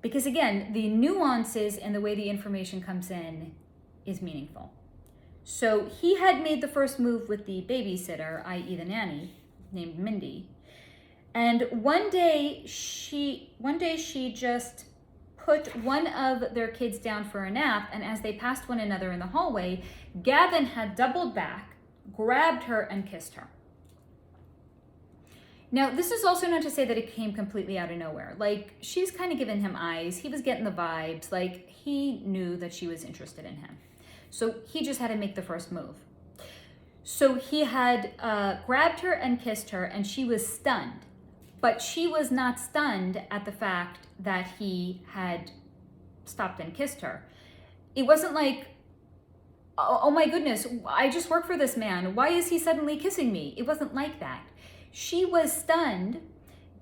Because again, the nuances and the way the information comes in is meaningful. So he had made the first move with the babysitter, i.e. the nanny, named Mindy. And one day she just put one of their kids down for a nap, and as they passed one another in the hallway, Gavin had doubled back, grabbed her, and kissed her. Now, this is also not to say that it came completely out of nowhere. Like, she's kind of giving him eyes. He was getting the vibes. Like, he knew that she was interested in him. So he just had to make the first move. So he had grabbed her and kissed her, and she was stunned. But she was not stunned at the fact that he had stopped and kissed her. It wasn't like, oh my goodness, I just work for this man. Why is he suddenly kissing me? It wasn't like that. She was stunned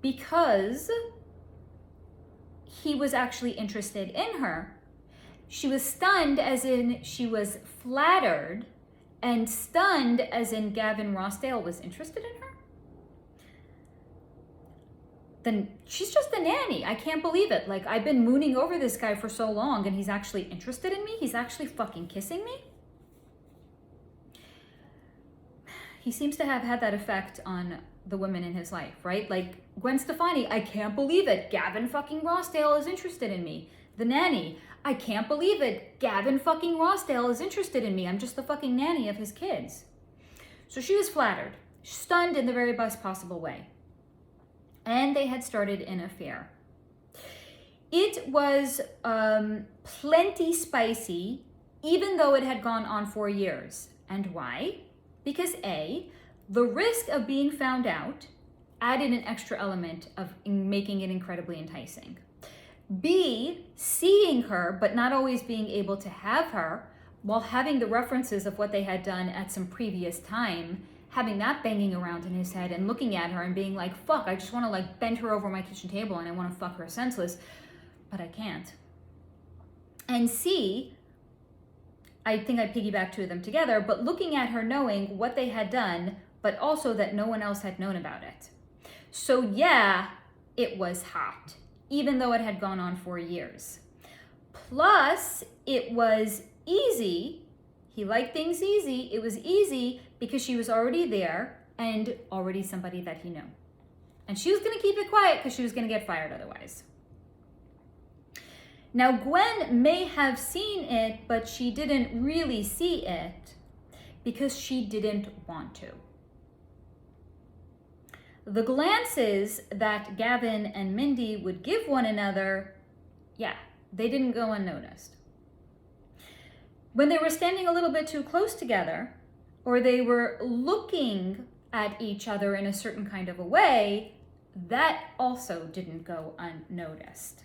because he was actually interested in her. She was stunned as in she was flattered, and stunned as in Gavin Rossdale was interested in her. Then she's just a nanny. I can't believe it. Like, I've been mooning over this guy for so long and he's actually interested in me? He's actually fucking kissing me? He seems to have had that effect on the women in his life, right? Like Gwen Stefani, I can't believe it. Gavin fucking Rossdale is interested in me. The nanny, I can't believe it. Gavin fucking Rossdale is interested in me. I'm just the fucking nanny of his kids. So she was flattered, stunned in the very best possible way. And they had started an affair. It was plenty spicy, even though it had gone on for years. And why? Because A, the risk of being found out added an extra element of making it incredibly enticing. B, seeing her, but not always being able to have her, while having the references of what they had done at some previous time, having that banging around in his head and looking at her and being like, fuck, I just want to like bend her over my kitchen table and I want to fuck her senseless, but I can't. And C, I think I piggybacked two of them together, but looking at her knowing what they had done, but also that no one else had known about it. So yeah, it was hot, even though it had gone on for years. Plus, it was easy. He liked things easy. It was easy because she was already there and already somebody that he knew. And she was going to keep it quiet because she was going to get fired otherwise. Now, Gwen may have seen it, but she didn't really see it because she didn't want to. The glances that Gavin and Mindy would give one another, yeah, they didn't go unnoticed. When they were standing a little bit too close together, or they were looking at each other in a certain kind of a way, that also didn't go unnoticed.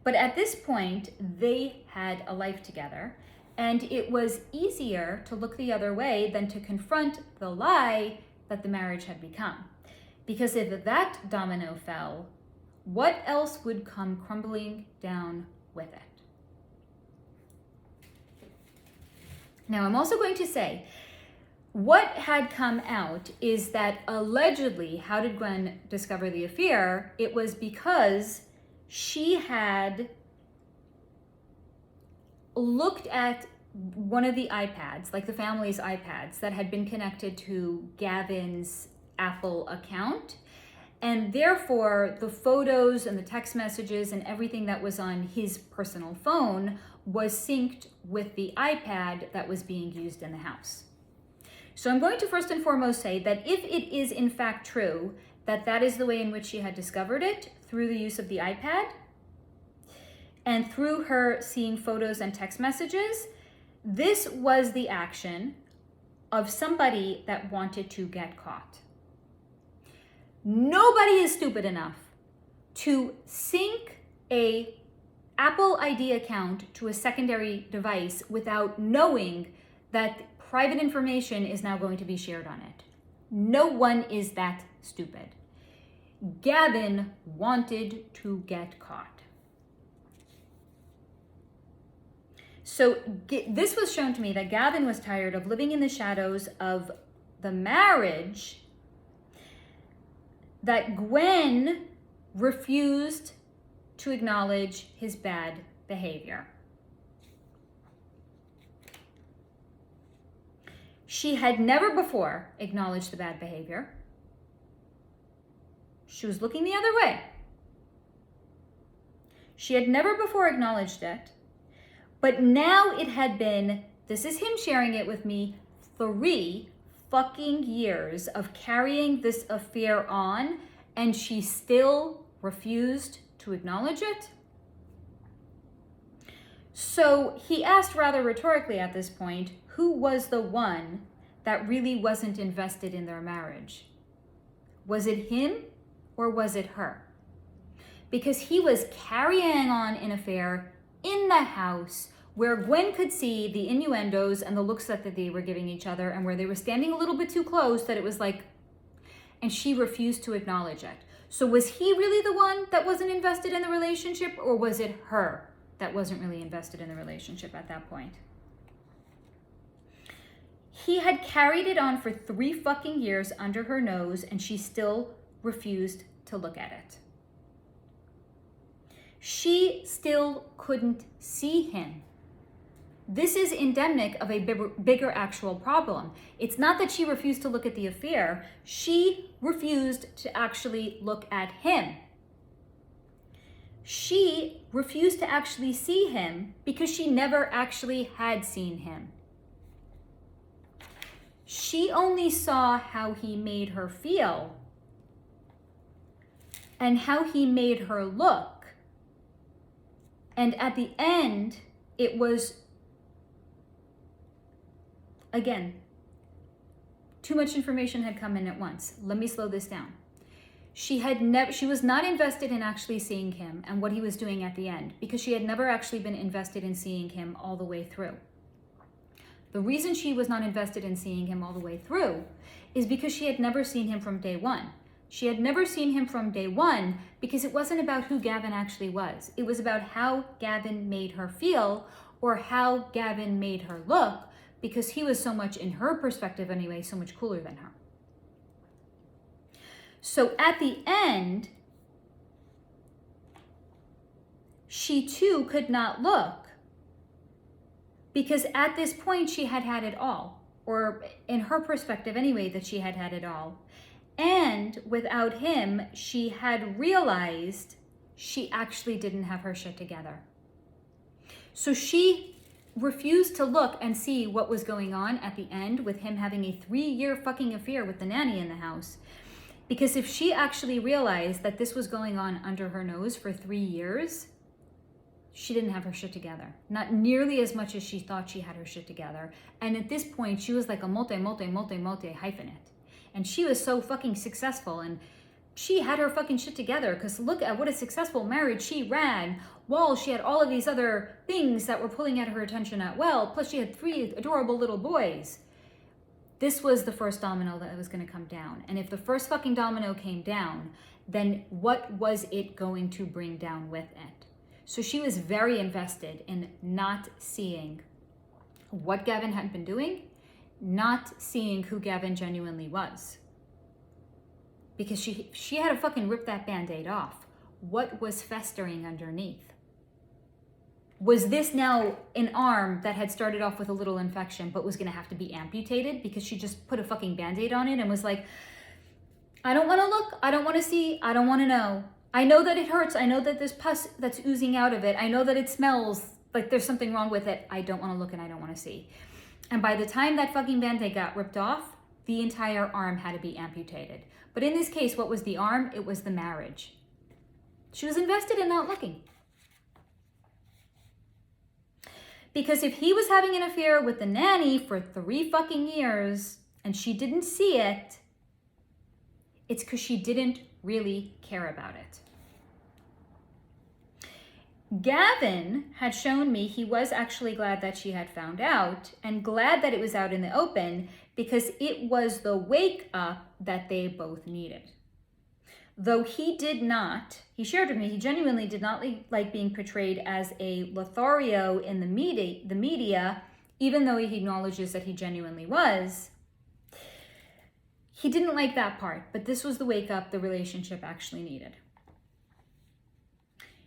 But at this point, they had a life together, and it was easier to look the other way than to confront the lie that the marriage had become. Because if that domino fell, what else would come crumbling down with it? Now, I'm also going to say, what had come out is that allegedly, how did Gwen discover the affair? It was because she had looked at one of the iPads, like the family's iPads, that had been connected to Gavin's Apple account. And therefore, the photos and the text messages and everything that was on his personal phone was synced with the iPad that was being used in the house. So I'm going to first and foremost say that if it is in fact true that that is the way in which she had discovered it, through the use of the iPad and through her seeing photos and text messages, this was the action of somebody that wanted to get caught. Nobody is stupid enough to sync a Apple ID account to a secondary device without knowing that private information is now going to be shared on it. No one is that stupid. Gavin wanted to get caught. So this was shown to me that Gavin was tired of living in the shadows of the marriage that Gwen refused to acknowledge his bad behavior. She had never before acknowledged the bad behavior. She was looking the other way. She had never before acknowledged it, but now it had been, this is him sharing it with me, 3 fucking years of carrying this affair on, and she still refused to acknowledge it. So he asked rather rhetorically at this point, who was the one that really wasn't invested in their marriage? Was it him or was it her? Because he was carrying on an affair in the house where Gwen could see the innuendos and the looks that they were giving each other, and where they were standing a little bit too close, that it was like, and she refused to acknowledge it. So was he really the one that wasn't invested in the relationship, or was it her that wasn't really invested in the relationship at that point? He had carried it on for 3 fucking years under her nose, and she still refused to look at it. She still couldn't see him. This is endemic of a bigger actual problem. It's not that she refused to look at the affair. She refused to actually look at him. She refused to actually see him because she never actually had seen him. She only saw how he made her feel and how he made her look. And at the end, it was, again, too much information had come in at once. Let me slow this down. She was not invested in actually seeing him and what he was doing at the end, because she had never actually been invested in seeing him all the way through. The reason she was not invested in seeing him all the way through is because she had never seen him from day one. She had never seen him from day one because it wasn't about who Gavin actually was. It was about how Gavin made her feel, or how Gavin made her look, because he was so much, in her perspective anyway, so much cooler than her. So at the end, she too could not look, because at this point she had had it all, or in her perspective anyway, that she had had it all. And without him, she had realized she actually didn't have her shit together. So she refused to look and see what was going on at the end with him having a 3-year fucking affair with the nanny in the house. Because if she actually realized that this was going on under her nose for 3 years, she didn't have her shit together. Not nearly as much as she thought she had her shit together. And at this point, she was like a multi hyphenate. And she was so fucking successful, and she had her fucking shit together, because look at what a successful marriage she ran while she had all of these other things that were pulling at her attention at well, plus she had 3 adorable little boys. This was the first domino that was going to come down. And if the first fucking domino came down, then what was it going to bring down with it? So she was very invested in not seeing what Gavin had been doing, not seeing who Gavin genuinely was. Because she had to fucking rip that Band-Aid off. What was festering underneath? Was this now an arm that had started off with a little infection but was going to have to be amputated because she just put a fucking Band-Aid on it and was like, I don't want to look, I don't want to see, I don't want to know. I know that it hurts. I know that there's pus that's oozing out of it. I know that it smells like there's something wrong with it. I don't want to look and I don't want to see. And by the time that fucking Band-Aid got ripped off, the entire arm had to be amputated. But in this case, what was the arm? It was the marriage. She was invested in not looking. Because if he was having an affair with the nanny for 3 fucking years and she didn't see it, it's because she didn't really care about it. Gavin had shown me he was actually glad that she had found out, and glad that it was out in the open, because it was the wake up that they both needed. Though he shared with me, he genuinely did not like being portrayed as a Lothario in the media, even though he acknowledges that he genuinely was. He didn't like that part, but this was the wake up the relationship actually needed.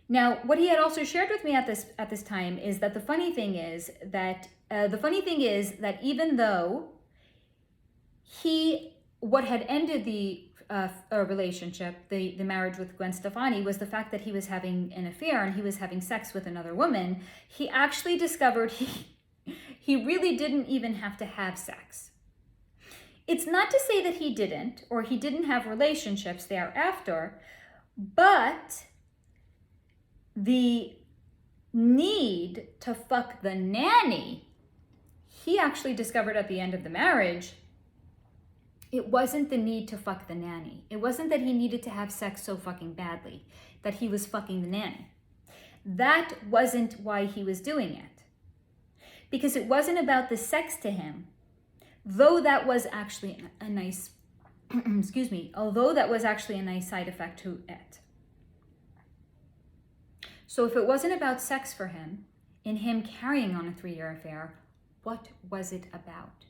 Now, what he had also shared with me at this time is that the funny thing is that even though what had ended the relationship, the marriage with Gwen Stefani, was the fact that he was having an affair and he was having sex with another woman, he actually discovered he really didn't even have to have sex. It's not to say that he didn't, or he didn't have relationships thereafter, but the need to fuck the nanny, he actually discovered at the end of the marriage, it wasn't the need to fuck the nanny. It wasn't that he needed to have sex so fucking badly that he was fucking the nanny. That wasn't why he was doing it. Because it wasn't about the sex to him, though that was actually a nice, although that was actually a nice side effect to it. So if it wasn't about sex for him, in him carrying on a 3-year affair, what was it about?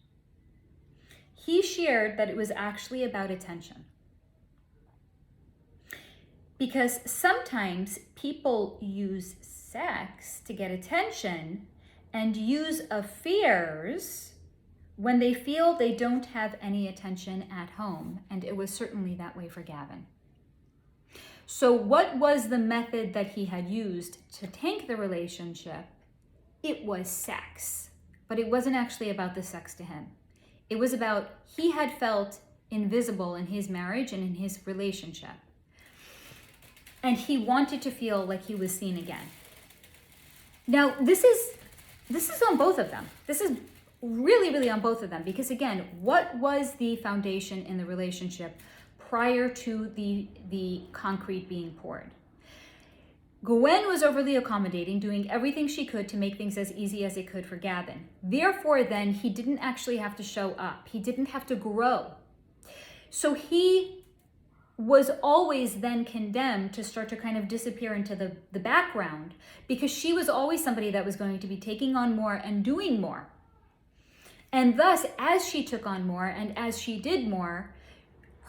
He shared that it was actually about attention. Because sometimes people use sex to get attention and use affairs when they feel they don't have any attention at home. And it was certainly that way for Gavin. So what was the method that he had used to tank the relationship? It was sex. But it wasn't actually about the sex to him. It was about he had felt invisible in his marriage and in his relationship. And he wanted to feel like he was seen again. Now, this is on both of them. This is really, really on both of them. Because again, what was the foundation in the relationship prior to the concrete being poured? Gwen was overly accommodating, doing everything she could to make things as easy as it could for Gavin. Therefore, then, he didn't actually have to show up. He didn't have to grow. So he was always then condemned to start to kind of disappear into the background, because she was always somebody that was going to be taking on more and doing more. And thus, as she took on more and as she did more,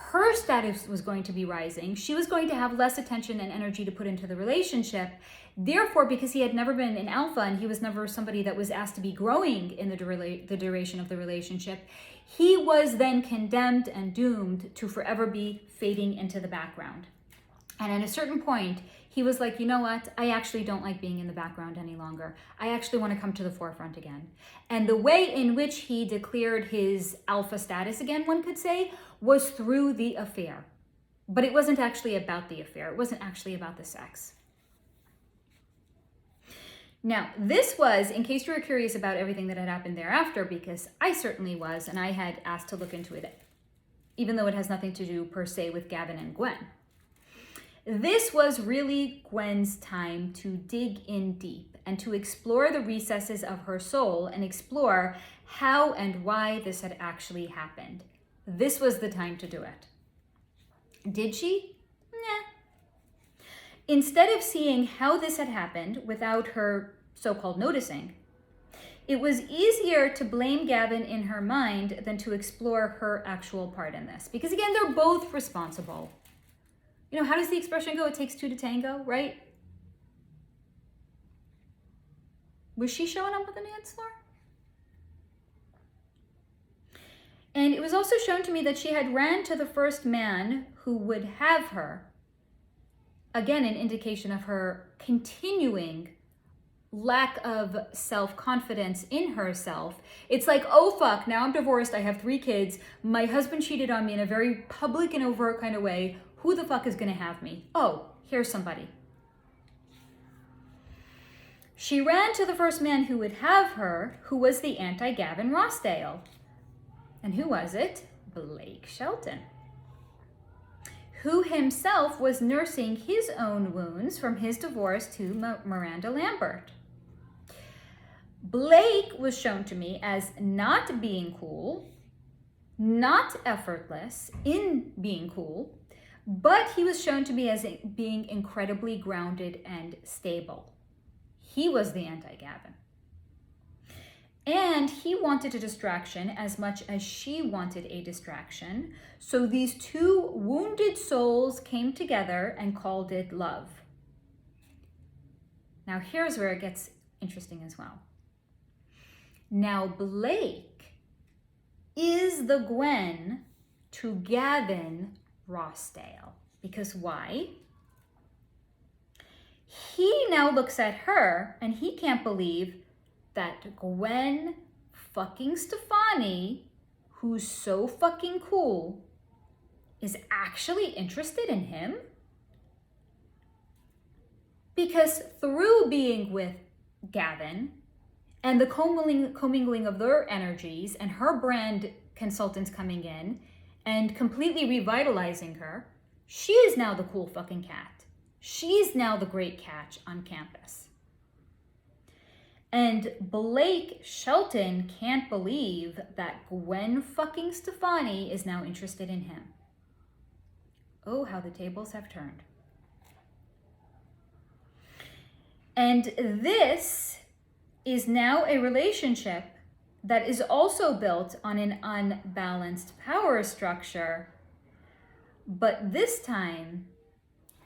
her status was going to be rising. She was going to have less attention and energy to put into the relationship. Therefore, because he had never been an alpha and he was never somebody that was asked to be growing in the duration of the relationship, he was then condemned and doomed to forever be fading into the background. And at a certain point, he was like, you know what? I actually don't like being in the background any longer. I actually want to come to the forefront again. And the way in which he declared his alpha status again, one could say, was through the affair. But it wasn't actually about the affair. It wasn't actually about the sex. Now, this was, in case you were curious about everything that had happened thereafter, because I certainly was, and I had asked to look into it, even though it has nothing to do per se with Gavin and Gwen. This was really Gwen's time to dig in deep and to explore the recesses of her soul and explore how and why this had actually happened. This was the time to do it. Did she? Nah. Instead of seeing how this had happened without her so-called noticing, it was easier to blame Gavin in her mind than to explore her actual part in this. Because again, they're both responsible. You know, how does the expression go? It takes two to tango, right? Was she showing up with a dance floor? And it was also shown to me that she had ran to the first man who would have her. Again, an indication of her continuing lack of self-confidence in herself. It's like, oh fuck, now I'm divorced, I have 3 kids, my husband cheated on me in a very public and overt kind of way. Who the fuck is gonna have me? Oh, here's somebody. She ran to the first man who would have her, who was the anti-Gavin Rossdale. And who was it? Blake Shelton, who himself was nursing his own wounds from his divorce to Miranda Lambert. Blake was shown to me as not being cool, not effortless in being cool, but he was shown to me as being incredibly grounded and stable. He was the anti-Gavin. And he wanted a distraction as much as she wanted a distraction. So these 2 wounded souls came together and called it love. Now here's where it gets interesting as well. Now Blake is the Gwen to Gavin Rossdale. Because why? He now looks at her and he can't believe that Gwen fucking Stefani, who's so fucking cool, is actually interested in him? Because through being with Gavin and the commingling of their energies and her brand consultants coming in and completely revitalizing her, she is now the cool fucking cat. She's now the great catch on campus. And Blake Shelton can't believe that Gwen fucking Stefani is now interested in him. Oh, how the tables have turned. And this is now a relationship that is also built on an unbalanced power structure. But this time,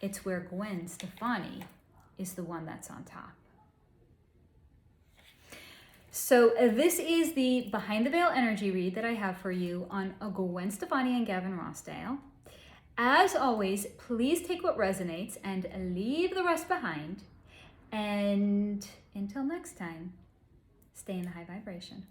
it's where Gwen Stefani is the one that's on top. So this is the Behind the Veil energy read that I have for you on Gwen Stefani and Gavin Rossdale. As always, please take what resonates and leave the rest behind. And until next time, stay in the high vibration.